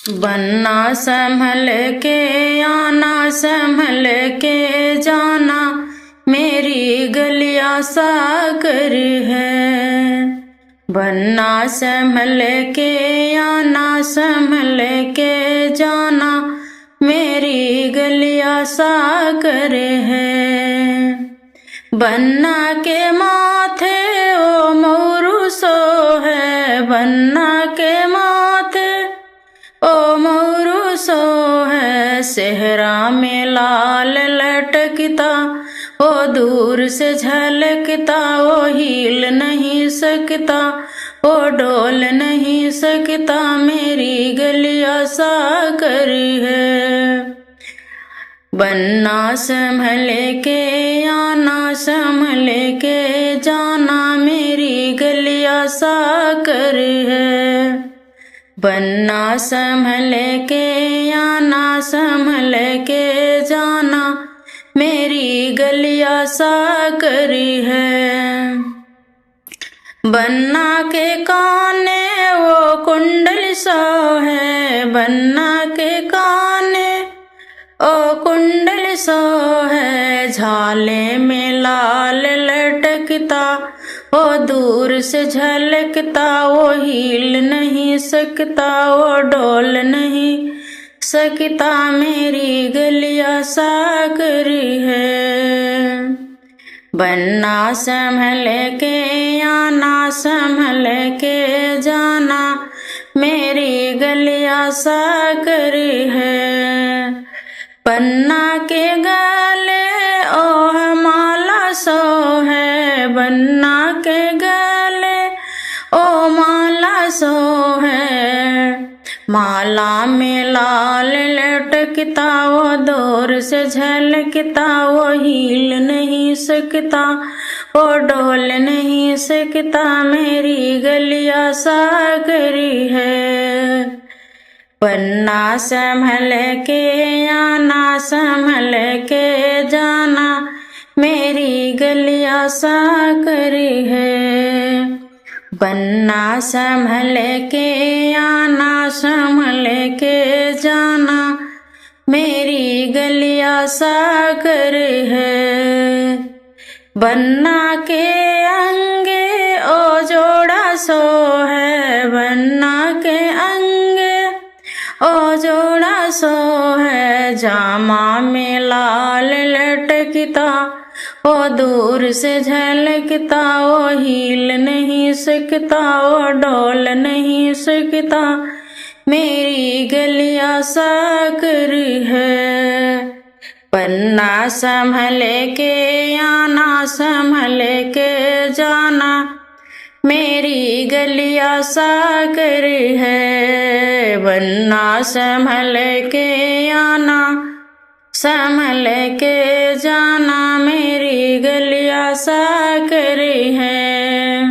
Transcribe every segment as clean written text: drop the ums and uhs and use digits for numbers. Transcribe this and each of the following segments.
बनना संभल के आना, संभल के जाना, मेरी गलियां सागर है। बनना संभल के आना, संभल के जाना, मेरी गलियां सागर है। बन्ना के माथे ओ मोरू सो है, बन्ना के माथे ओ मोरू सो है। सेहरा में लाल लटकता ओ दूर से झलकता, ओ हिल नहीं सकता, ओ डोल नहीं सकता, मेरी गलियां सागर है। बनना संभल के आना, संभल के जाना, मेरी गलियां सागर है। बनना संभल के आना, संभल के जाना, मेरी गलियां सागर है। बन्ना के काने वो कुंडल सो है, बन्ना के काने ओ कुंडल सो है। झाले में लाल लटकता ओ दूर से झलकता, ओ हिल नहीं सकता, ओ डोल नहीं सकता, मेरी गलियां सागर है। बनना संभल के आना, संभल के जाना, मेरी गलियां सागर है। बन्ना के गले ओ माला सो है, बन्ना के गले ओ माला सो है। माला में लाल लटकता ओ दूर से झलकता, ओ हिल नहीं सकता, ओ डोल नहीं सकता, मेरी गलियां सागर है। बनना संभल के आना, संभल के जाना, मेरी गलियां सागर है। बनना संभल के आना, संभल के जाना, मेरी गलियां सागर है। बन्ना के अंगे ओ जोड़ा सो है, बन्ना के अंगे ओ जोड़ा सो है। जामा में लाल लटकता ओ दूर से झलकता, ओ हिल नहीं सकता, ओ डोल नहीं सकता, मेरी गलियां सागर है। बनना संभल के आना, संभल के जाना, मेरी गलियां सागर है। बनना संभल के आना, संभल के जाना, मेरी गलियां सागर है।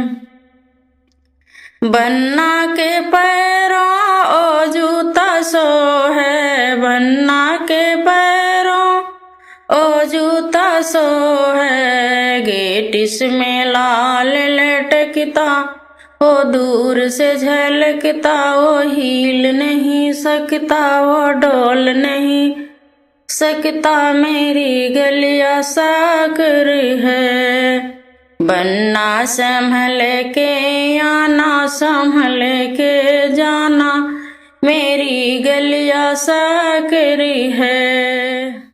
बन्ना के पैरों ओ जूता सो है, बन्ना के पैरों ओ जूता सो है। गेट इसमें लाल लटकता ओ दूर से झलकता, ओ हिल नहीं सकता, ओ डोल नहीं सकता, मेरी गलियां सागर है। बनना संभल के आना, संभल के जाना, मेरी गलियां सागर है।